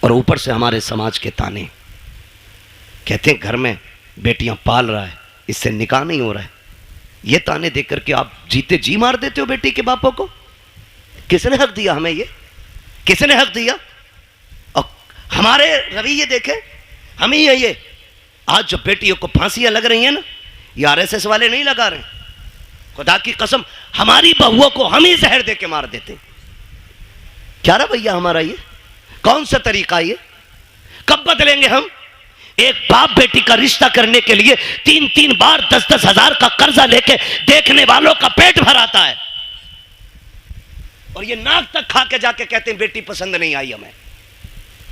और ऊपर से हमारे समाज के ताने। कहते हैं घर में बेटियां पाल रहा है, इससे निकाह नहीं हो रहा है। ये ताने देख करके आप जीते जी मार देते हो बेटी के बापों को। किसने हक दिया हमें? ये किसने हक दिया? और हमारे रवैये देखे हम ही है ये। आज जो बेटियों को फांसियां लग रही हैं ना, ये आरएसएस वाले नहीं लगा रहे। खुदा की कसम हमारी बहुओं को हम ही जहर दे के मार देते। क्या रवैया हमारा ये? कौन सा तरीका ये? कब बदलेंगे हम? एक बाप बेटी का रिश्ता करने के लिए 3-3 बार 10-10 हजार का कर्जा लेके देखने वालों का पेट भराता है, और ये नाक तक खा के जाके कहते हैं बेटी पसंद नहीं आई हमें।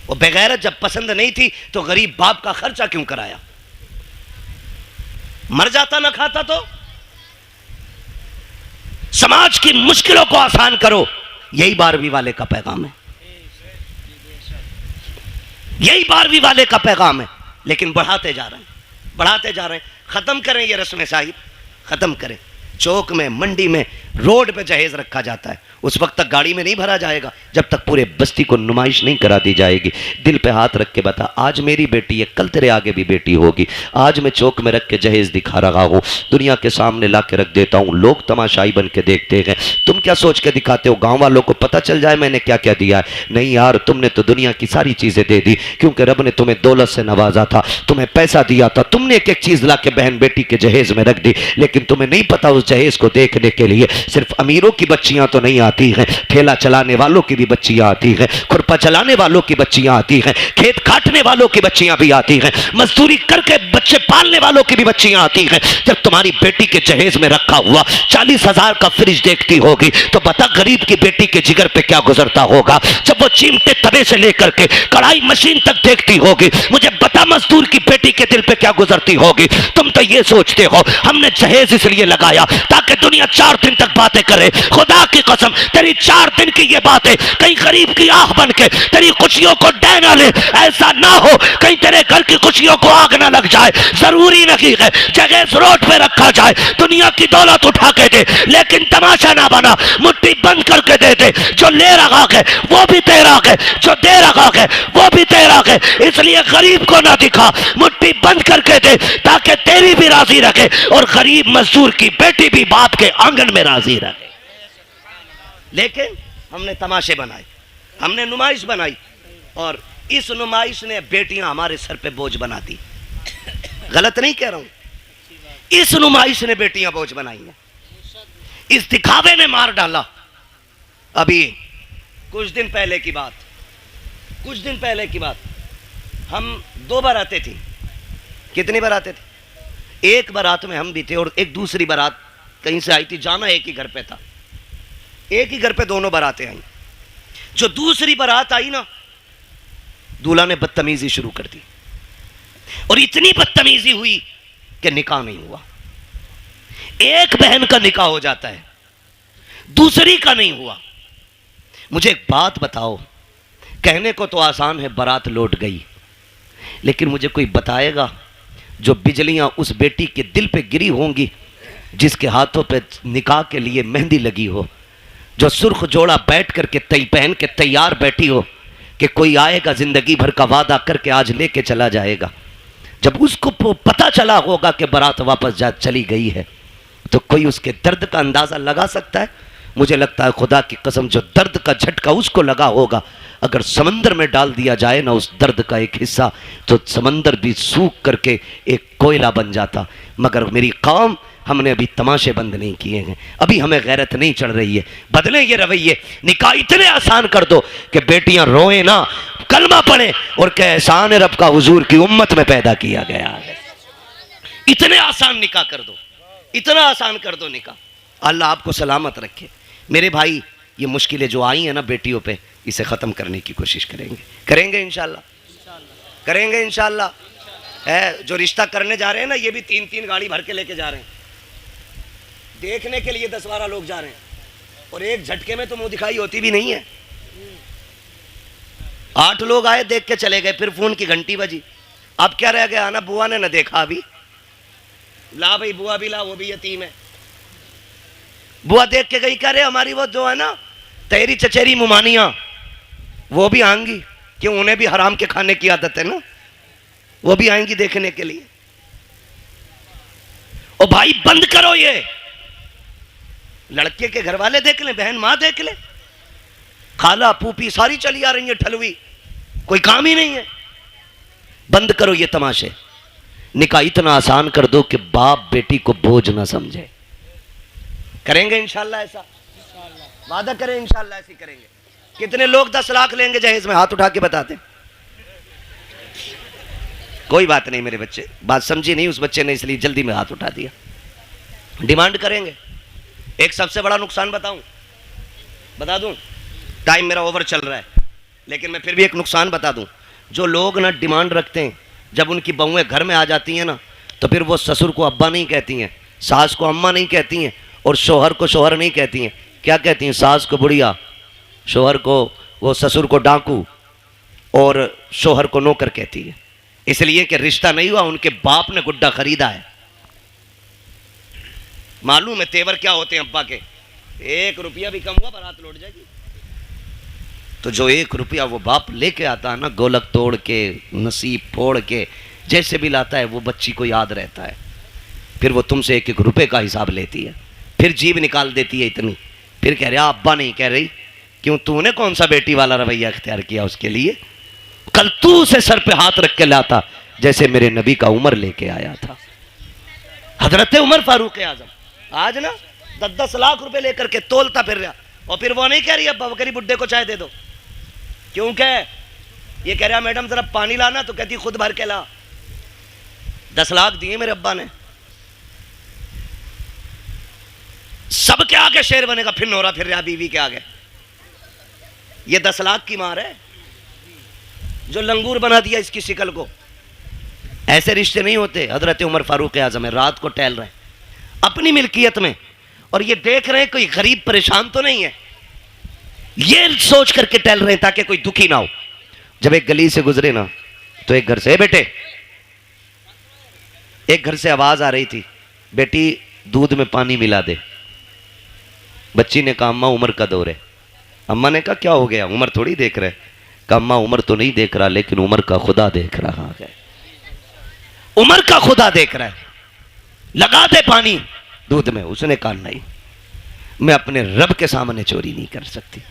वो बेगैरत जब पसंद नहीं थी तो गरीब बाप का खर्चा क्यों कराया? मर जाता ना खाता तो। समाज की मुश्किलों को आसान करो, यही 12वीं वाले का पैगाम है, यही 12वीं वाले का पैगाम है। लेकिन बढ़ाते जा रहे हैं, बढ़ाते जा रहे हैं। खत्म करें ये रस्म साहिब, खत्म करें। चौक में, मंडी में, रोड पे जहेज रखा जाता है, उस वक्त तक गाड़ी में नहीं भरा जाएगा जब तक पूरे बस्ती को नुमाइश नहीं करा दी जाएगी। दिल पे हाथ रख के बता, आज मेरी बेटी है, कल तेरे आगे भी बेटी होगी। आज मैं चौक में रख के जहेज दिखा रहा हूँ, दुनिया के सामने ला के रख देता हूँ, लोग तमाशाई बन के देखते हैं। तुम क्या सोच के दिखाते हो? गाँव वालों को पता चल जाए मैंने क्या क्या दिया है? नहीं यार, तुमने तो दुनिया की सारी चीज़ें दे दी, क्योंकि रब ने तुम्हें दौलत से नवाजा था, तुम्हें पैसा दिया था, तुमने एक एक चीज़ ला के बहन बेटी के जहेज में रख दी। लेकिन तुम्हें नहीं पता उस जहेज को देखने के लिए सिर्फ अमीरों की बच्चियां तो नहीं आती हैं, ठेला चलाने वालों की भी बच्चियां आती हैं, खुरपा चलाने वालों की बच्चियां आती हैं, खेत काटने वालों की बच्चियां भी आती हैं, मजदूरी करके बच्चे पालने वालों की भी बच्चियां आती हैं। जब तुम्हारी बेटी के जहेज में रखा हुआ 40,000 का फ्रिज देखती होगी तो बता गरीब की बेटी के जिगर पे क्या गुजरता होगा। जब वो चिमटे तवे से लेकर के कढ़ाई मशीन तक देखती होगी, मुझे बता मजदूर की बेटी के दिल पे क्या गुजरती होगी। तुम तो ये सोचते हो हमने जहेज इसलिए लगाया ताकि दुनिया 4 दिन तक बातें करे। खुदा की कसम तेरी 4 दिन की ये बातें कहीं गरीब की आंख बन के तेरी खुशियों को डह ना ले। ऐसा ना हो कहीं तेरे घर की खुशियों को आग ना लग जाए। जरूरी नहीं है जगह रोड पे रखा जाए, दुनिया की दौलत उठा के दे, लेकिन तमाशा ना बना, मुट्ठी बंद करके दे दे। जो ले रखा है वो भी तेरा है, जो दे रखा है वो भी तेरा है, इसलिए गरीब को ना दिखा, मुट्ठी बंद करके दे ताकि तेरी भी राजी रखे और गरीब मजदूर की बेटी भी बाप के आंगन में राजी रहे। लेकिन हमने तमाशे बनाए, हमने नुमाइश बनाई, और इस नुमाइश ने बेटियां हमारे सर पे बोझ बना दी। गलत नहीं कह रहा हूं, इस नुमाइश ने बेटियां बोझ बनाई हैं, इस दिखावे ने मार डाला। अभी कुछ दिन पहले की बात, हम 2 बारातें थी। कितनी बारातें थी? एक बारात में हम भी थे और एक दूसरी बारात कहीं से आई थी, जाना एक ही घर पे था, एक ही घर पे दोनों बारातें आई। जो दूसरी बारात आई ना, दूल्हा ने बदतमीजी शुरू कर दी, और इतनी बदतमीजी हुई कि निकाह नहीं हुआ। एक बहन का निकाह हो जाता है, दूसरी का नहीं हुआ। मुझे एक बात बताओ, कहने को तो आसान है बारात लौट गई, लेकिन मुझे कोई बताएगा जो बिजलियां उस बेटी के दिल पे गिरी होंगी जिसके हाथों पे निकाह के लिए मेहंदी लगी हो, जो सुर्ख जोड़ा बैठ करके पहन के तैयार बैठी हो कि कोई आएगा जिंदगी भर का वादा करके आज लेके चला जाएगा। जब उसको पता चला होगा कि बारात वापस जा चली गई है, तो कोई उसके दर्द का अंदाजा लगा सकता है? मुझे लगता है खुदा की कसम जो दर्द का झटका उसको लगा होगा, अगर समंदर में डाल दिया जाए ना उस दर्द का एक हिस्सा, तो समंदर भी सूख करके एक कोयला बन जाता। मगर मेरी कौम, हमने अभी तमाशे बंद नहीं किए हैं, अभी हमें गैरत नहीं चढ़ रही है। बदलें ये रवैये, निकाह इतने आसान कर दो कि बेटियां रोए ना, कलमा पढ़े और कहे एहसान रब का हुजूर की उम्मत में पैदा किया गया है। इतने आसान निकाह कर दो, इतना आसान कर दो निकाह। अल्लाह आपको सलामत रखे। मेरे भाई, ये मुश्किलें जो आई हैं ना बेटियों पे, इसे ख़त्म करने की कोशिश करेंगे इंशाल्लाह, करेंगे इंशाल्लाह। है जो रिश्ता करने जा रहे हैं ना, ये भी 3-3 गाड़ी भर के लेके जा रहे हैं, देखने के लिए 10-12 लोग जा रहे हैं, और एक झटके में तो मुंह दिखाई होती भी नहीं है। 8 लोग आए, देख के चले गए, फिर फोन की घंटी बजी, अब क्या रह गया ना, बुआ ने ना देखा अभी, ला भाई बुआ भी ला, वो भी यतीम है। बुआ देख के गई, कह रहे हमारी वो जो है ना तेरी चचेरी मुमानिया, वो भी आएंगी। क्यों, उन्हें भी हराम के खाने की आदत है ना, वो भी आएंगी देखने के लिए। ओ भाई बंद करो ये, लड़के के घर वाले देख ले, बहन मां देख ले, खाला पूपी सारी चली आ रही है ठलवी, कोई काम ही नहीं है। बंद करो ये तमाशे। निकाह इतना आसान कर दो कि बाप बेटी को बोझ ना समझे। करेंगे इंशाल्लाह ऐसा, वादा करें इंशाल्लाह ऐसी करेंगे। कितने लोग 10 लाख लेंगे जहेज में, हाथ उठा के बताते। कोई बात नहीं मेरे बच्चे, बात समझी नहीं उस बच्चे ने, इसलिए जल्दी में हाथ उठा दिया। डिमांड करेंगे। एक सबसे बड़ा नुकसान बता दूं, टाइम मेरा ओवर चल रहा है, लेकिन मैं फिर भी एक नुकसान बता दूं। जो लोग ना डिमांड रखते हैं, जब उनकी बहुएं घर में आ जाती हैं ना, तो फिर वो ससुर को अब्बा नहीं कहती हैं, सास को अम्मा नहीं कहती हैं, और शोहर को शोहर नहीं कहती हैं। क्या कहती हैं? सास को बुढ़िया, शोहर को, वो ससुर को डाकू, और शोहर को नौकर कहती है। इसलिए कि रिश्ता नहीं हुआ, उनके बाप ने गुड्डा खरीदा है। मालूम है तेवर क्या होते हैं अब्बा के, 1 रुपया भी कम हुआ बारात लौट जाएगी। तो जो 1 रुपया वो बाप लेके आता है ना, गोलक तोड़ के, नसीब फोड़ के, जैसे भी लाता है, वो बच्ची को याद रहता है। फिर वो तुमसे 1-1 रुपए का हिसाब लेती है, फिर जीभ निकाल देती है इतनी, फिर कह रहा अब्बा नहीं कह रही। क्यों, तूने कौन सा बेटी वाला रवैया इख्तियार किया उसके लिए? कल तू उसे सर पे हाथ रख के लाता, जैसे मेरे नबी का उमर लेके आया था, हजरत उमर फारूक आजम। आज ना 10-10 लाख रुपए लेकर के तोलता फिर रहा, और फिर वो नहीं कह रही अब्बा, वो कह रही बुड्ढे को चाय दे दो। क्यों कह, ये कह रहा मैडम जरा पानी लाना, तो कहती खुद भर के ला। 10 लाख दिए मेरे अब्बा ने, सब के आगे शेर बनेगा, फिर नोरा फिर रहा बीवी के आगे। ये 10 लाख की मार है जो लंगूर बना दिया इसकी शिकल को। ऐसे रिश्ते नहीं होते। हजरत उमर फारूक आजम है, रात को टहल रहे हैं अपनी मिल्कियत में, और ये देख रहे हैं कोई गरीब परेशान तो नहीं है, ये सोच करके टहल रहे हैं ताकि कोई दुखी ना हो। जब एक गली से गुजरे ना, तो एक घर से, बेटे, एक घर से आवाज आ रही थी, बेटी दूध में पानी मिला दे। बच्ची ने कहा अम्मा उमर का दौर है। अम्मा ने कहा क्या हो गया, उमर थोड़ी देख रहे। कहा अम्मा उमर तो नहीं देख रहा, लेकिन उमर का खुदा देख रहा है। उमर का खुदा देख रहा है, लगा दे पानी दूध में। उसने कहा नहीं, मैं अपने रब के सामने चोरी नहीं कर सकती।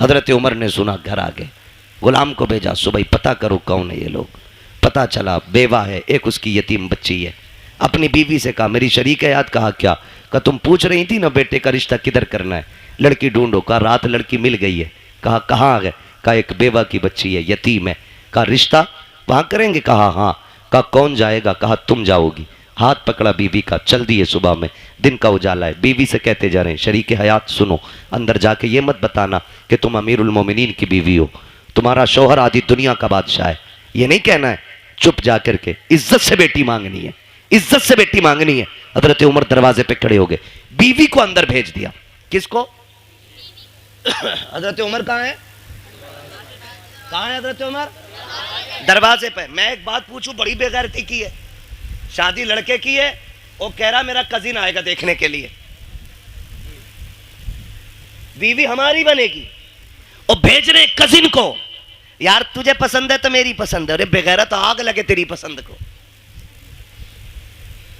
हजरत उमर ने सुना, घर आ गए, गुलाम को भेजा, सुबह पता करो कौन है ये लोग। पता चला बेवा है, एक उसकी यतीम बच्ची है। अपनी बीवी से कहा मेरी शरीक है याद। कहा क्या? कहा तुम पूछ रही थी ना बेटे का रिश्ता किधर करना है, लड़की ढूंढो। कहा रात लड़की मिल गई है। कहा कहाँ है? कहा एक बेवा की बच्ची है, यतीम है। कहा रिश्ता वहाँ करेंगे? कहा हाँ। कहा कौन जाएगा? कहा तुम जाओगी। हाथ पकड़ा बीवी का, चल दिए। सुबह में दिन का उजाला है, बीवी से कहते जा रहे हैं शरीक हयात सुनो, अंदर जाके ये मत बताना कि तुम अमीरुल मोमिनीन की बीवी हो, तुम्हारा शौहर आधी दुनिया का बादशाह है, ये नहीं कहना है। चुप जा करके इज्जत से बेटी मांगनी है, इज्जत से बेटी मांगनी है। हजरत उमर दरवाजे पे खड़े हो गए, बीवी को अंदर भेज दिया। किसको? हजरत उमर कहाँ है? कहाँ है हजरत उमर? दरवाजे पे। मैं एक बात पूछूं, बड़ी बेगैरती की है, शादी लड़के की है, वो कह रहा मेरा कजिन आएगा देखने के लिए, बीवी हमारी बनेगी, और भेज रहे कजिन को, यार तुझे पसंद है तो मेरी पसंद है। अरे बेगैरत आग लगे तेरी पसंद को,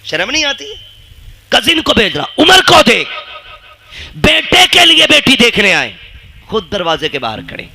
शर्म नहीं आती है? कजिन को भेज रहा, उमर को देख, बेटे के लिए बेटी देखने आए, खुद दरवाजे के बाहर खड़े।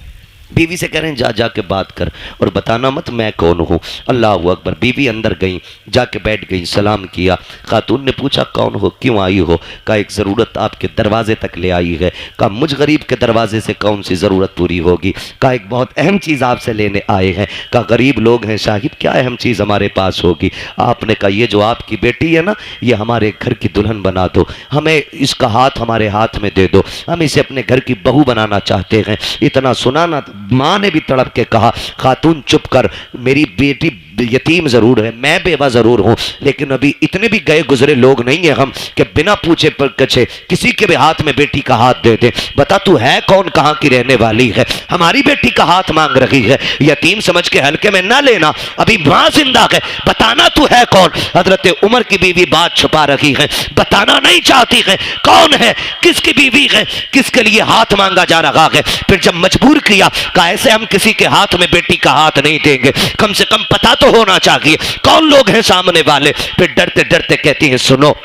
बीवी से कह रहे हैं जा जाके बात कर और बताना मत मैं कौन हूँ। अल्लाह अकबर। बीवी अंदर गई, जाके बैठ गई, सलाम किया। खातून ने पूछा कौन हो, क्यों आई हो? कहा एक ज़रूरत आपके दरवाजे तक ले आई है। कहा मुझ गरीब के दरवाजे से कौन सी ज़रूरत पूरी होगी? कहा एक बहुत अहम चीज़ आपसे लेने आए हैं। कहा गरीब लोग हैं साहिब, क्या अहम चीज़ हमारे पास होगी? आपने कहा ये जो आपकी बेटी है ना, ये हमारे घर की दुल्हन बना दो, हमें इसका हाथ हमारे हाथ में दे दो, हम इसे अपने घर की बहू बनाना चाहते हैं। इतना सुना ना, माँ ने भी तड़प के कहा खातून चुप कर, मेरी बेटी यतीम जरूर है, मैं बेवा जरूर हूं, लेकिन अभी इतने भी गए गुजरे लोग नहीं है हम कि बिना पूछे कछे किसी के भी हाथ में बेटी का हाथ दे दे। बता तू है कौन, कहां की रहने वाली है, हमारी बेटी का हाथ मांग रही है। यतीम समझ के हल्के में ना लेना, अभी मां जिंदा है, बताना तू है कौन। हजरत उमर की बीवी बात छुपा रही है, बताना नहीं चाहती है कौन है, किसकी बीवी है, किसके लिए हाथ मांगा जा रहा है। फिर जब मजबूर किया, कहा ऐसे हम किसी के हाथ में बेटी का हाथ नहीं देंगे, कम से कम पता तो होना चाहिए कौन लोग हैं सामने वाले। फिर डरते डरते कहती है सुनो,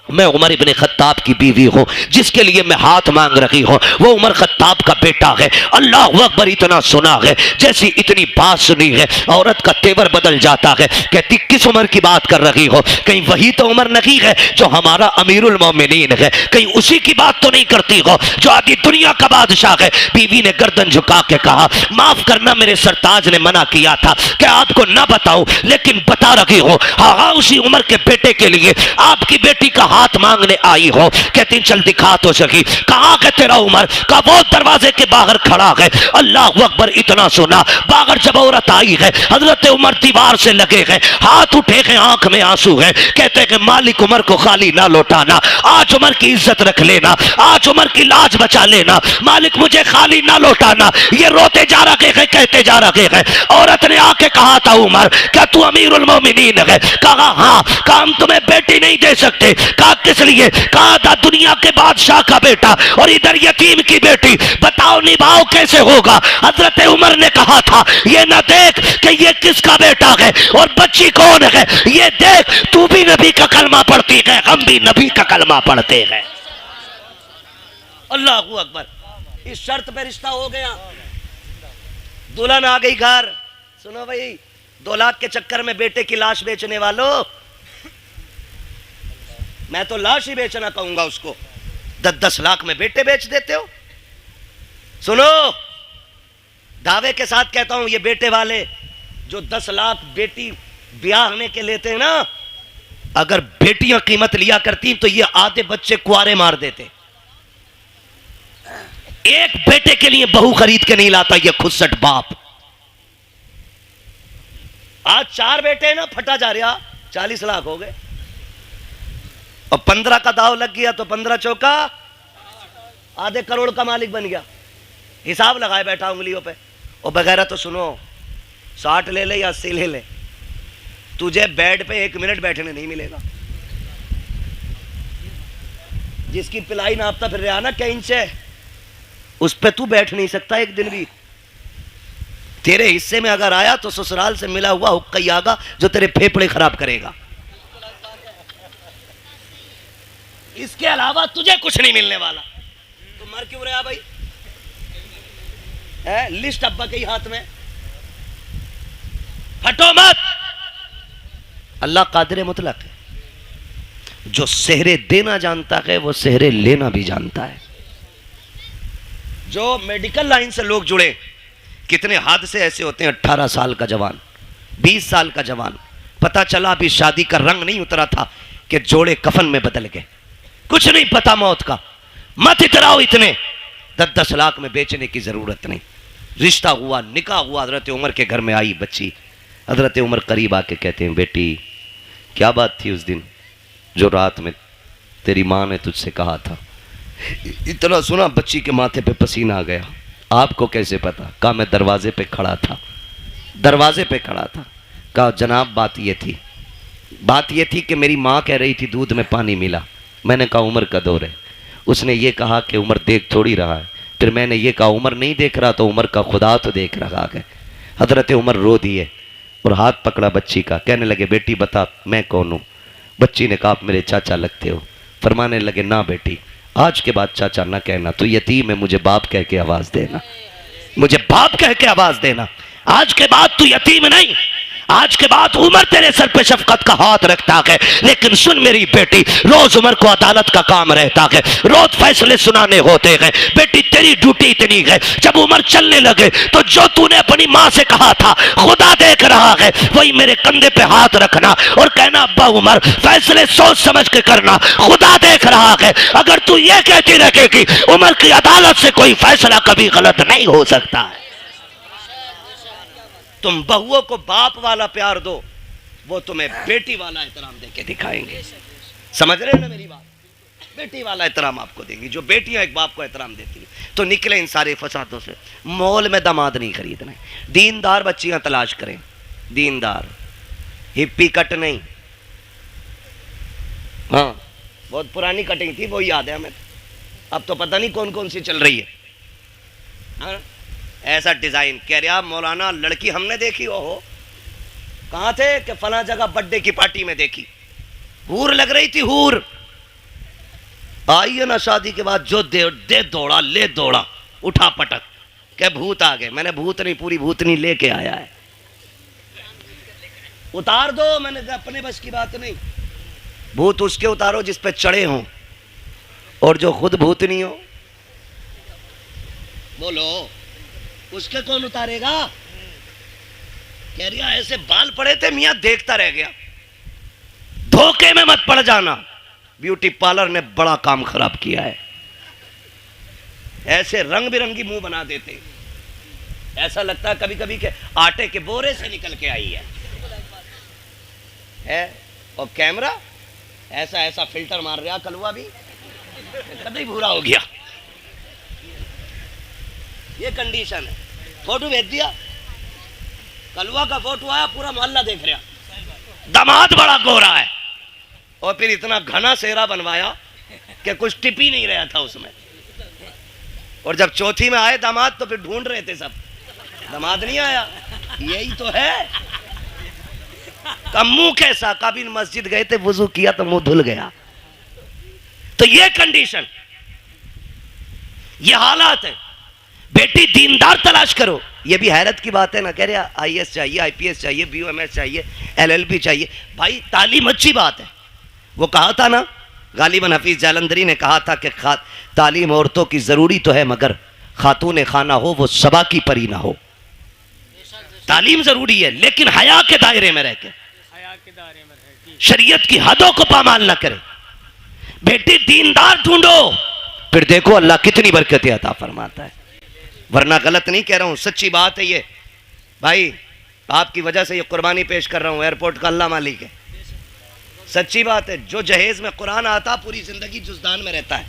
मैं उमर इब्ने खत्ताब की बीवी हूं, जिसके लिए मैं हाथ मांग रही हूं वो उमर खत्ताब का बेटा है। अल्लाह अकबर इतना सुना है, जैसी इतनी बात सुनी है औरत का तेवर बदल जाता है। कहती किस उमर की बात कर रही हो, कहीं वही तो उमर नहीं है जो हमारा अमीरुल मोमिनीन है, कहीं उसी की बात तो नहीं करती हो जो आदि दुनिया का बादशाह है। बीवी ने गर्दन झुका के कहा माफ करना, मेरे सरताज ने मना किया था कि आपको ना बताऊं, लेकिन बता रही हो। हाँ, उसी उमर के बेटे के लिए आपकी बेटी का हाथ मांगने आई हो। कहती चल दिखा तो सकी, कहां है तेरा उमर, का वो दरवाजे के बाहर खड़ा है। अल्लाह अकबर इतना सुना, बाहर जब औरत आई है, हजरत उमर दीवार से लगे हैं, हाथ उठे हैं, आंख में आंसू है। कहते हैं मालिक उमर को खाली ना लौटाना, आज उमर की इज्जत रख लेना, आज उमर की लाज बचा लेना, मालिक मुझे खाली ना लौटाना। ये रोते जा रहे हैं, कहते जा रहे हैं। औरत ने आके कहा था उमर क्या तू अमीरुल मोमिनीन है, कहा हाँ, कहा हम तुम्हें बेटी नहीं दे सकते, कहा किस लिए, कहा था दुनिया के बादशाह का बेटा और इधर यतीम की बेटी, बताओ निभाओ कैसे होगा। हजरत उमर ने कहा था ये ना देख कि ये किसका बेटा है और बच्ची कौन है, ये देख तू भी नबी का कलमा पढ़ती है, हम भी नबी का कलमा पढ़ते हैं। अल्लाह अकबर, इस शर्त पे रिश्ता हो गया, दुल्हन आ गई घर। सुनो भाई, 2 लाख के चक्कर में बेटे की लाश बेचने वालों, मैं तो लाश ही बेचना कहूंगा उसको, 10-10 लाख में बेटे बेच देते हो। सुनो, दावे के साथ कहता हूं, ये बेटे वाले जो 10 लाख बेटी ब्याहने के लेते हैं ना, अगर बेटियां कीमत लिया करती तो ये आधे बच्चे कुआरे मार देते। एक बेटे के लिए बहू खरीद के नहीं लाता ये खुदसट बाप। आज 4 बेटे ना, फटा जा रहा, 40 लाख हो गए और 15 का दाव लग गया तो 15 चौका आधे करोड़ का मालिक बन गया। हिसाब लगाए बैठा उंगलियों पे। और बगैर तो सुनो, 60 ले ले या 80 ले ले, तुझे बेड पे 1 मिनट बैठने नहीं मिलेगा। जिसकी पिलाई नापता फिर रहा ना क्या इंच है, उस पे तू बैठ नहीं सकता एक दिन भी। तेरे हिस्से में अगर आया तो ससुराल से मिला हुआ हुक्का ही आगा जो तेरे फेफड़े खराब करेगा। इसके अलावा तुझे कुछ नहीं मिलने वाला। तो मर क्यों रहा भाई, है लिस्ट अब्बा के ही हाथ में, हटो मत। अल्लाह कादिर मुतलक है, जो सेहरे देना जानता है वो सेहरे लेना भी जानता है। जो मेडिकल लाइन से लोग जुड़े, कितने हादसे ऐसे होते हैं, 18 साल का जवान, 20 साल का जवान, पता चला अभी शादी का रंग नहीं उतरा था कि जोड़े कफन में बदल गए। कुछ नहीं पता मौत का, मत इतराओ इतने। 10-10 लाख में बेचने की जरूरत नहीं। रिश्ता हुआ, निकाह हुआ, हजरत उमर के घर में आई बच्ची। हजरत उमर करीब आके कहते हैं बेटी क्या बात थी उस दिन जो रात में तेरी माँ ने तुझसे कहा था। इतना सुना बच्ची के माथे पे पसीना आ गया। आपको कैसे पता? कहा मैं दरवाजे पे खड़ा था, दरवाजे पे खड़ा था। कहा जनाब बात ये थी कि मेरी माँ कह रही थी दूध में पानी मिला। मैंने कहा उमर का दौर है। उसने ये कहा कि उमर देख थोड़ी रहा है। फिर मैंने ये कहा उमर नहीं देख रहा तो उमर का खुदा तो देख रहा है। हजरत उमर रो दिए और हाथ पकड़ा बच्ची का, कहने लगे बेटी बता मैं कौन हूँ। बच्ची ने कहा आप मेरे चाचा लगते हो। फरमाने लगे ना बेटी, आज के बाद चाचा ना कहना, तू यतीम है, मुझे बाप कह के आवाज देना, मुझे बाप कह के आवाज देना। आज के बाद तू यतीम नहीं, आज के बाद उमर तेरे सर पे शफकत का हाथ रखता है। लेकिन सुन मेरी बेटी, रोज उमर को अदालत का काम रहता है, रोज फैसले सुनाने होते हैं। बेटी तेरी ड्यूटी इतनी है, जब उमर चलने लगे तो जो तूने अपनी माँ से कहा था खुदा देख रहा है, वही मेरे कंधे पे हाथ रखना और कहना अब्बा उमर फैसले सोच समझ के करना, खुदा देख रहा है। अगर तू ये कहती रहेगी उमर की अदालत से कोई फैसला कभी गलत नहीं हो सकता है। तुम बहुओं को बाप वाला प्यार दो, वो तुम्हें बेटी वाला एहतराम देके दिखाएंगे। समझ रहे हो ना मेरी बात? बेटी वाला एहतराम आपको देंगी। जो बेटियां एक बाप को एहतराम देती हैं। तो निकले इन सारे फसादों से। मॉल में दामाद नहीं खरीदना है, दीनदार बच्चियां तलाश करें, दीनदार, हिप्पी कट नहीं। हाँ, बहुत पुरानी कटिंग थी, वो याद है हमें। अब तो पता नहीं कौन कौन सी चल रही है। हाँ? ऐसा डिजाइन कह रहा मौलाना, लड़की हमने देखी। ओहो, कहाँ थे? कि फला जगह बर्थडे की पार्टी में देखी, हूर लग रही थी, हूर। आई है ना शादी के बाद जो दे दौड़ा, ले दौड़ा, उठा पटक के भूत आ गए। मैंने भूत नहीं, पूरी भूतनी लेके आया है। उतार दो, मैंने अपने बस की बात नहीं। भूत उसके उतारो जिस पे चढ़े हों, और जो खुद भूत नहीं हो। बोलो, उसके कौन उतारेगा? कह रही ऐसे बाल पड़े थे मियां, देखता रह गया। धोखे में मत पड़ जाना, ब्यूटी पार्लर ने बड़ा काम खराब किया है। ऐसे रंग बिरंगी मुंह बना देते, ऐसा लगता है कभी कभी के आटे के बोरे से निकल के आई है। और कैमरा ऐसा ऐसा फिल्टर मार रहा, कलवा भी कभी भूरा हो गया। ये कंडीशन है। फोटो भेज दिया, कलवा का फोटो आया, पूरा मोहल्ला देख रहा। दामाद बड़ा गोरा है, और फिर इतना घना सेहरा बनवाया कि कुछ टिप ही नहीं रहा था उसमें। और जब चौथी में आए दामाद तो फिर ढूंढ रहे थे सब, दामाद नहीं आया। यही तो है। मुंह कैसा? कभी मस्जिद गए थे, वुजू किया तो मुंह धुल गया। तो ये कंडीशन, ये हालात है। बेटी दीनदार तलाश करो। ये भी हैरत की बात है ना, कह रहे आईएएस चाहिए, आईपीएस चाहिए, बीओएमएस चाहिए, एलएलबी चाहिए। भाई तालीम अच्छी बात है। वो कहा था ना, गालिबन हफीज जालंधरी ने कहा था कि तालीम औरतों की जरूरी तो है, मगर खातून खाना हो वो सबा की परी ना हो। तालीम जरूरी है, लेकिन हया के दायरे में रह के, शरीयत की हदों को पामाल ना करे। बेटी दीनदार ढूंढो, फिर देखो अल्लाह कितनी बरकतें अता फरमाता है। वरना गलत नहीं कह रहा हूं, सच्ची बात है ये। भाई आपकी वजह से ये कुर्बानी पेश कर रहा हूं, एयरपोर्ट का अल्लाह मालिक है। सच्ची बात है। जो जहेज में कुरान आता पूरी जिंदगी जुज़दान में रहता है।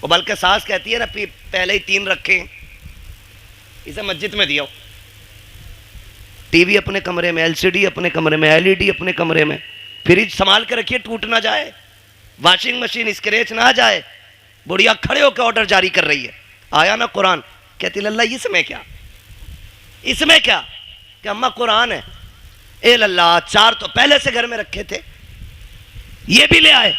वो बल्कि सास कहती है ना, पहले ही 3 रखें, इसे मस्जिद में दिया। टीवी अपने कमरे में, एलसीडी अपने कमरे में, एलईडी अपने कमरे में, फ्रिज संभाल के रखिए टूट ना जाए, वॉशिंग मशीन स्क्रैच ना जाए। बुढ़िया खड़े होकर ऑर्डर जारी कर रही है। आया ना कुरान, कहती लल्ला इसमें क्या, इसमें क्या? कि अम्मा कुरान है। ए लल्ला 4 तो पहले से घर में रखे थे, ये भी ले आए,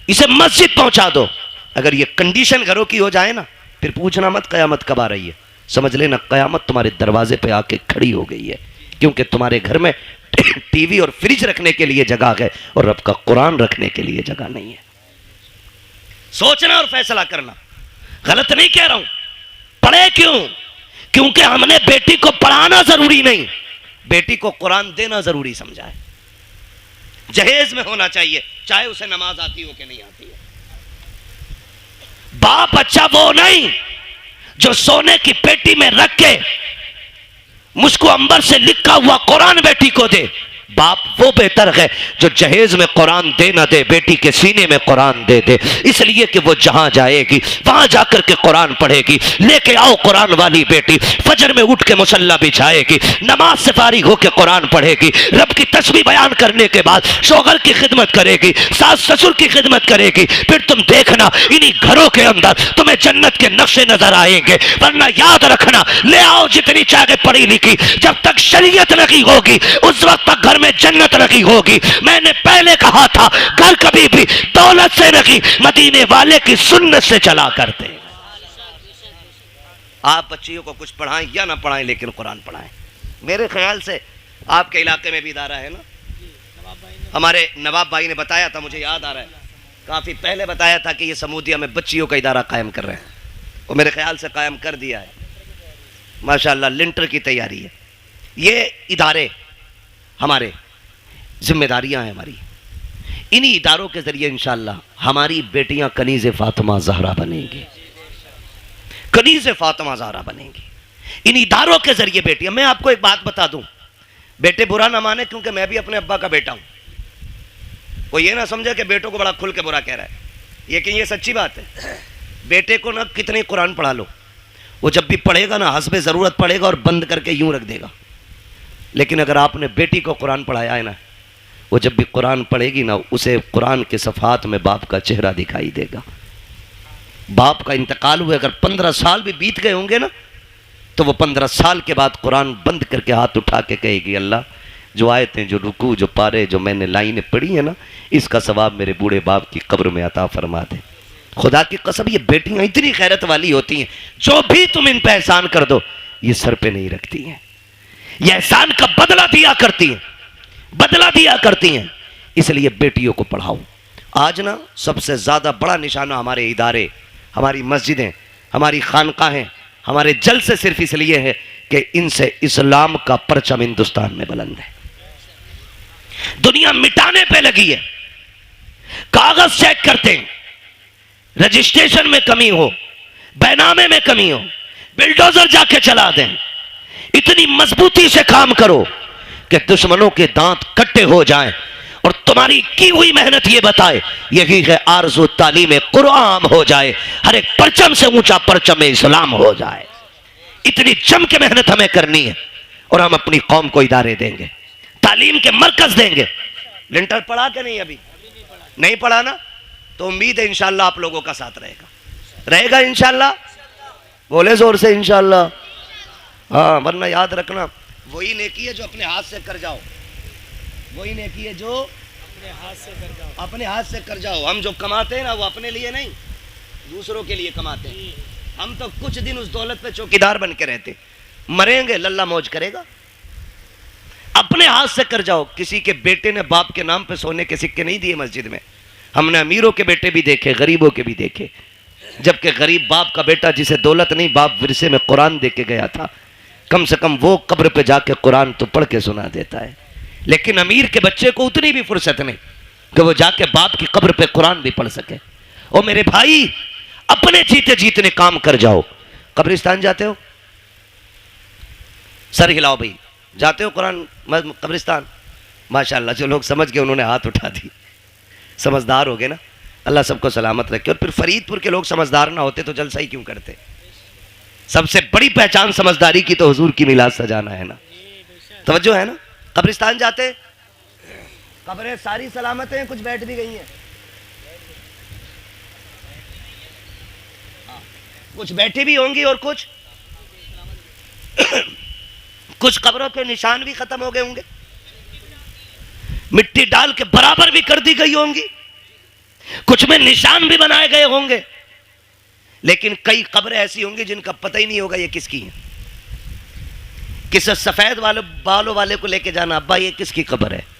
इसे मस्जिद पहुंचा दो। अगर ये कंडीशन घरों की हो जाए ना, फिर पूछना मत कयामत कब आ रही है। समझ लेना कयामत तुम्हारे दरवाजे पे आके खड़ी हो गई है, क्योंकि तुम्हारे घर में टीवी और फ्रिज रखने के लिए जगह है और रब का कुरान रखने के लिए जगह नहीं है। सोचना और फैसला करना। गलत नहीं कह रहा हूं। पढ़े क्यों? क्योंकि हमने बेटी को पढ़ाना जरूरी नहीं, बेटी को कुरान देना जरूरी समझा है। जहेज में होना चाहिए, चाहे उसे नमाज आती हो कि नहीं आती है। बाप अच्छा वो नहीं जो सोने की पेटी में रख के मुझको अंबर से लिखा हुआ कुरान बेटी को दे। बाप वो बेहतर है जो जहेज में कुरान दे ना दे, बेटी के सीने में कुरान दे दे, इसलिए कि वो जहां जाएगी वहां जाकर के कुरान पढ़ेगी। लेके आओ कुरान वाली बेटी, फजर में उठ के मुसल्ला बिछाएगी, नमाज से फारिग होकर कुरान पढ़ेगी, रब की तस्बीह बयान करने के बाद शौहर की खिदमत करेगी, सास ससुर की खिदमत करेगी। फिर तुम देखना इन्हीं घरों के अंदर तुम्हें जन्नत के नक्शे नजर आएंगे। वरना याद रखना, ले आओ जितनी चाहे पढ़ी लिखी, जब तक शरीयत नहीं होगी उस वक्त तक घर में जन्नत रखी होगी। मैंने पहले कहा था, घर कभी भी दौलत से नहीं, मदीने वाले की सुन्नत से चला करते। आप बच्चियों को कुछ पढ़ाएं या ना पढ़ाएं, लेकिन कुरान पढ़ाएं। मेरे ख्याल से आपके इलाके में भी इदारा है ना, हमारे नवाब भाई ने बताया था, मुझे याद आ रहा है, काफी पहले बताया था कि ये समूदिया में बच्चियों का इदारा कायम कर रहे हैं। वो मेरे ख्याल से कायम कर दिया है, माशाल्लाह। लिंटर की तैयारी है। ये इदारे हमारे जिम्मेदारियां हैं हमारी। इन्हीं इदारों के जरिए इंशाअल्लाह हमारी बेटियां कनीज़े फातिमा ज़हरा बनेंगी, कनीज़े फातिमा ज़हरा बनेंगी। इन इदारों के जरिए बेटियां। मैं आपको एक बात बता दूं, बेटे बुरा ना माने, क्योंकि मैं भी अपने अब्बा का बेटा हूं। कोई ये ना समझे कि बेटों को बड़ा खुल के बुरा कह रहा है, ये सच्ची बात है। बेटे को ना कितने कुरान पढ़ा लो, वो जब भी पढ़ेगा ना हस्बे ज़रूरत पढ़ेगा और बंद करके यूं रख देगा। लेकिन अगर आपने बेटी को कुरान पढ़ाया है ना, वो जब भी कुरान पढ़ेगी ना, उसे कुरान के सफ़ात में बाप का चेहरा दिखाई देगा। बाप का इंतकाल हुए अगर 15 साल भी बीत गए होंगे ना, तो वो 15 साल के बाद कुरान बंद करके हाथ उठा के कहेगी, अल्लाह जो आयतें, जो रुकू, जो पारे, जो मैंने लाइनें पढ़ी है ना, इसका सवाब मेरे बूढ़े बाप की कब्र में अता फरमा दे। खुदा की कसम, ये बेटियां इतनी खैरत वाली होती हैं, जो भी तुम इन पे एहसान कर दो ये सर पे नहीं रखती हैं, ये एहसान का बदला दिया करती हैं, बदला दिया करती हैं। इसलिए बेटियों को पढ़ाओ। आज ना सबसे ज़्यादा बड़ा निशाना हमारे इदारे, हमारी मस्जिदें, हमारी खानकाहें, हमारे जलसे सिर्फ इसलिए है कि इनसे इस्लाम का परचम हिंदुस्तान में बुलंद है। दुनिया मिटाने पे लगी है, कागज चेक करते हैं, रजिस्ट्रेशन में कमी हो, बैनामे में कमी हो, बिल्डोजर जाके चला दें। इतनी मजबूती से काम करो कि दुश्मनों के दांत कट्टे हो जाएं और तुम्हारी की हुई मेहनत ये बताए यही है आरज़ू तालीम कुरान हो जाए, हर एक परचम से ऊंचा परचम इस्लाम हो जाए। इतनी जम के मेहनत हमें करनी है और हम अपनी कौम को इदारे देंगे, तालीम के मरकज देंगे। लिंटर पढ़ा के नहीं? अभी नहीं पढ़ा ना, तो उम्मीद है इंशाल्लाह आप लोगों का साथ रहेगा इंशाल्लाह। बोले जोर से इंशाल्लाह। हाँ, वरना याद रखना, वही नेकी है जो अपने हाथ से कर जाओ, वही नेकी है जो अपने हाथ से कर जाओ। हम जो कमाते हैं ना, वो अपने लिए नहीं, दूसरों के लिए कमाते हैं। हम तो कुछ दिन उस दौलत पे चौकीदार बन के रहते, मरेंगे लल्ला मौज करेगा। अपने हाथ से कर जाओ। किसी के बेटे ने बाप के नाम पे सोने के सिक्के नहीं दिए मस्जिद में। हमने अमीरों के बेटे भी देखे, गरीबों के भी देखे, जबकि गरीब बाप का बेटा जिसे दौलत नहीं, बाप विरसे में कुरान दे के गया था, कम से कम वो कब्र पे जाके कुरान तो पढ़ के सुना देता है। लेकिन अमीर के बच्चे को उतनी भी फुर्सत नहीं कि वो जाके बाप की कब्र पे कुरान भी पढ़ सके। ओ मेरे भाई, अपने जीते जीतने काम कर जाओ। कब्रिस्तान जाते हो? सर हिलाओ भाई। जाते हो कुरान कब्रिस्तान? माशाल्लाह, जो लोग समझ गए उन्होंने हाथ उठा दी, समझदार हो गए ना। अल्लाह सबको सलामत रखे। और फिर फरीदपुर के लोग समझदार ना होते तो जलसा ही क्यों करते? सबसे बड़ी पहचान समझदारी की तो हुजूर की मिलाद सजाना है ना। तवज्जो है ना? कब्रिस्तान जाते, कब्रें सारी सलामत हैं, कुछ बैठ भी गई हैं, कुछ बैठी भी होंगी और कुछ कब्रों के निशान भी खत्म हो गए होंगे, मिट्टी डाल के बराबर भी कर दी गई होंगी, कुछ में निशान भी बनाए गए होंगे। लेकिन कई कब्रें ऐसी होंगी जिनका पता ही नहीं होगा ये किसकी है। किसी सफेद बालों वाले को लेके जाना, अब्बा ये किसकी कब्र है?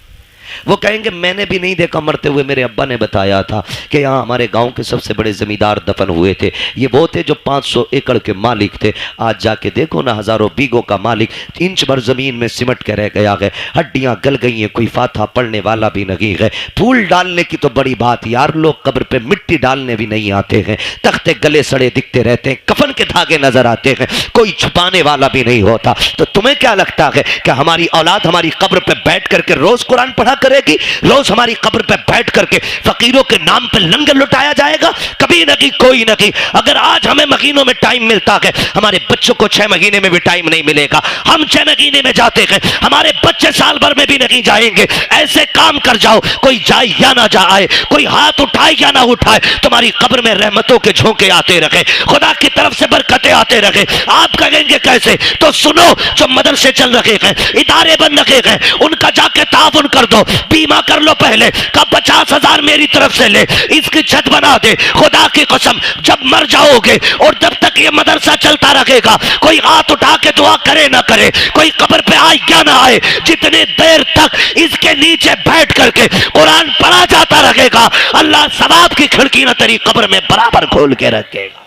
वो कहेंगे मैंने भी नहीं देखा मरते हुए, मेरे अब्बा ने बताया था कि यहाँ हमारे गांव के सबसे बड़े जमींदार दफन हुए थे। ये वो थे जो 500 एकड़ के मालिक थे। आज जाके देखो ना, हजारों बीघों का मालिक इंच भर जमीन में सिमट के रह गया है, हड्डियां गल गई हैं, कोई फाथा पढ़ने वाला भी नहीं है। फूल डालने की तो बड़ी बात यार, लोग कब्र पे मिट्टी डालने भी नहीं आते हैं, तख्ते गले सड़े दिखते रहते हैं, कफन के धागे नजर आते हैं, कोई छुपाने वाला भी नहीं होता। तो तुम्हें क्या लगता है कि हमारी औलाद हमारी कब्र पे बैठ करके रोज कुरान पढ़ा करेगी? रोज हमारी कब्र पे बैठ करके फकीरों के नाम पे लंगर लुटाया जाएगा? कभी नहीं, कोई नहीं। अगर आज हमें महीनों में टाइम मिलता है, हमारे बच्चों को 6 महीने में भी टाइम नहीं मिलेगा। हम 6 महीने में जाते हैं, हमारे बच्चे साल भर में भी नहीं जाएंगे। ऐसे काम कर जाओ, कोई जाए या ना जाए, कोई हाथ उठाए या ना उठाए, तुम्हारी कब्र में रहमतों के झोंके आते रहे, खुदा की तरफ से बरकतें आते रहे। आप कहेंगे कैसे? तो सुनो, जो मदरसे चल रहे हैं, इदारे बन रहे हैं, उनका जाके ताउन कर दो, बीमा कर लो पहले का 50,000 मेरी तरफ से ले, इसकी छत बना दे। खुदा की कसम, जब मर जाओगे और जब तक ये मदरसा चलता रहेगा, कोई हाथ उठा के दुआ करे ना करे, कोई कब्र पे आए क्या ना आए, जितने देर तक इसके नीचे बैठ करके कुरान पढ़ा जाता रहेगा, अल्लाह सवाब की खिड़की ना तेरी कब्र में बराबर खोल के रखेगा।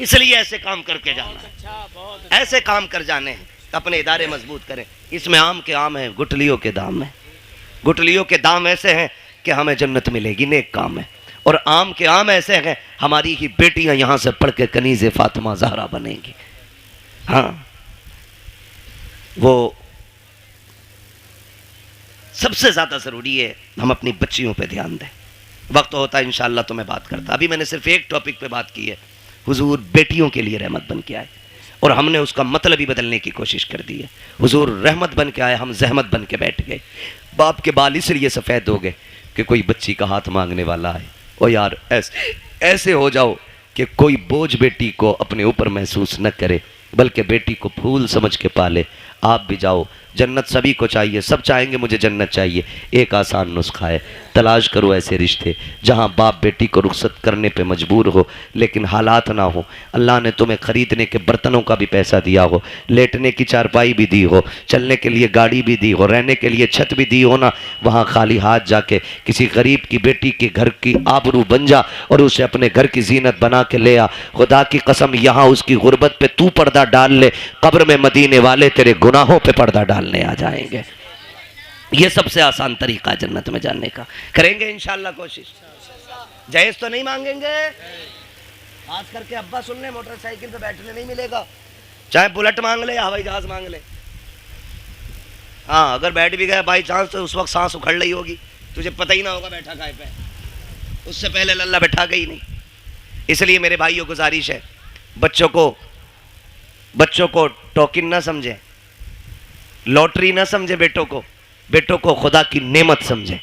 इसलिए ऐसे काम करके जाना, ऐसे काम कर जाने हैं, अपने इदारे मजबूत करें। इसमें आम के आम है, गुठलियों के दाम है। गुठलियों के दाम ऐसे हैं कि हमें जन्नत मिलेगी, नेक काम है। और आम के आम ऐसे हैं, हमारी ही बेटियां यहां से पढ़ के कनीज़े फातिमा ज़हरा बनेंगी। हाँ, वो सबसे ज्यादा जरूरी है हम अपनी बच्चियों पे ध्यान दें। वक्त होता है इंशाअल्लाह तो मैं बात करता, अभी मैंने सिर्फ एक टॉपिक पे बात की है। हुजूर बेटियों के लिए रहमत बन के आए और हमने उसका मतलब ही बदलने की कोशिश कर दी है। हुजूर रहमत बन के आए, हम जहमत बन के बैठ गए। बाप के बाल इसलिए सफ़ेद हो गए कि कोई बच्ची का हाथ मांगने वाला है। ओ यार, ऐसे हो जाओ कि कोई बोझ बेटी को अपने ऊपर महसूस न करे, बल्कि बेटी को फूल समझ के पाले। आप भी जाओ, जन्नत सभी को चाहिए, सब चाहेंगे मुझे जन्नत चाहिए। एक आसान नुस्खा है, तलाश करो ऐसे रिश्ते जहां बाप बेटी को रुखसत करने पे मजबूर हो लेकिन हालात ना हो। अल्लाह ने तुम्हें खरीदने के बर्तनों का भी पैसा दिया हो, लेटने की चारपाई भी दी हो, चलने के लिए गाड़ी भी दी हो, रहने के लिए छत भी दी हो ना, वहाँ खाली हाथ जाके किसी गरीब की बेटी के घर की आबरू बन जा और उसे अपने घर की जीनत बना के ले आ। खुदा की कसम, यहाँ उसकी गुर्बत पे तू पर्दा डाल ले, कब्र में मदीने वाले तेरे गुनाहों पे पर्दा डालने आ जाएंगे। ये सबसे आसान तरीका है जन्नत में जाने का। करेंगे इंशाअल्लाह कोशिश। जहेज तो नहीं मांगेंगे। खास करके अब्बा सुन ले, मोटरसाइकिल पे बैठने नहीं मिलेगा, चाहे बुलेट मांग ले या हवाई जहाज मांग ले। हाँ, अगर बैठ भी गया बाई चांस तो उस वक्त सांस उखड़ रही होगी, तुझे पता ही ना होगा बैठा काय पे, उससे पहले लल्ला बैठा गई नहीं। इसलिए मेरे भाइयों गुजारिश है, बच्चों को टोकन ना समझे, लॉटरी ना समझे, बेटों को खुदा की नेमत समझे।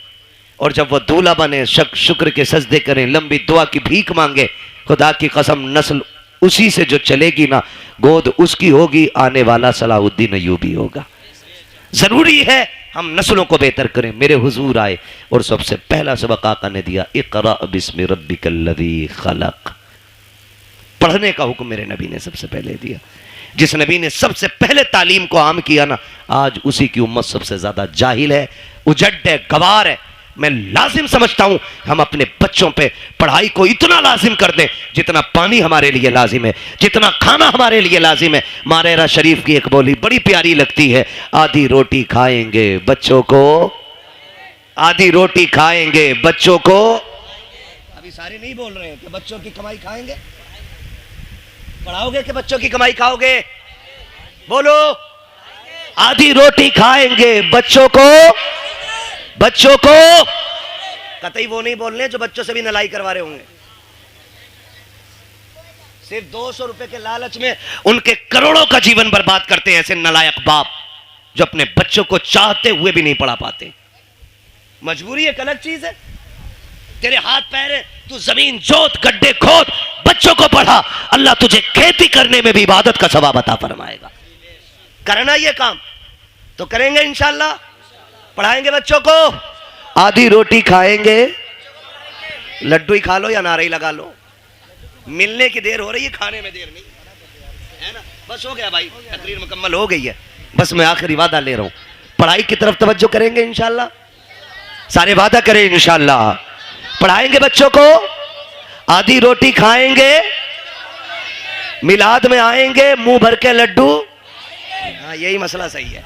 और जब वह दूल्हा बने, शुक्र के सजदे करें, लंबी दुआ की भीख मांगे। खुदा की कसम, नस्ल उसी से जो चलेगी ना, गोद उसकी होगी, आने वाला सलाहुद्दीन अय्यूबी होगा। जरूरी है हम नस्लों को बेहतर करें। मेरे हुजूर आए और सबसे पहला सबक आका ने दिया, इक़रा बिस्मि रब्बिकल्लज़ी खलक़। पढ़ने का हुक्म मेरे नबी ने सबसे पहले दिया। जिस नबी ने सबसे पहले तालीम को आम किया ना, आज उसी की उम्मत सबसे ज्यादा जाहिल है, उजड़ है, गवार है। मैं लाजिम समझता हूं हम अपने बच्चों पे पढ़ाई को इतना लाजिम कर दें जितना पानी हमारे लिए लाजिम है, जितना खाना हमारे लिए लाजिम है। मारेरा शरीफ की एक बोली बड़ी प्यारी लगती है, आधी रोटी खाएंगे बच्चों को, आधी रोटी खाएंगे बच्चों को। अभी सारे नहीं बोल रहे हैं कि बच्चों की कमाई खाएंगे। पढ़ाओगे कि बच्चों की कमाई खाओगे? बोलो। आधी रोटी खाएंगे बच्चों को कतई वो नहीं बोलने जो बच्चों से भी नलाई करवा रहे होंगे। सिर्फ 200 रुपए के लालच में उनके करोड़ों का जीवन बर्बाद करते हैं ऐसे नलायक बाप जो अपने बच्चों को चाहते हुए भी नहीं पढ़ा पाते। मजबूरी एक अलग चीज है, तेरे हाथ पैर है, तू जमीन जोत, गड्ढे खोद, बच्चों को पढ़ा, अल्लाह तुझे खेती करने में भी इबादत का सवाब अता फरमाएगा। करना ये काम तो करेंगे इंशाअल्लाह। पढ़ाएंगे बच्चों को, आधी रोटी खाएंगे, लड्डू ही खा लो या नारे ही लगा लो, मिलने की देर हो रही है, खाने में देर नहीं है ना। बस हो गया भाई, तकरीर मुकम्मल हो गई है, बस मैं आखिरी वादा ले रहा हूं, पढ़ाई की तरफ तवज्जो करेंगे इंशाअल्लाह। सारे वादा करें इंशाअल्लाह। पढ़ाएंगे बच्चों को, आधी रोटी खाएंगे, मिलाद में आएंगे मुंह भर के लड्डू। हाँ, यही मसला सही है।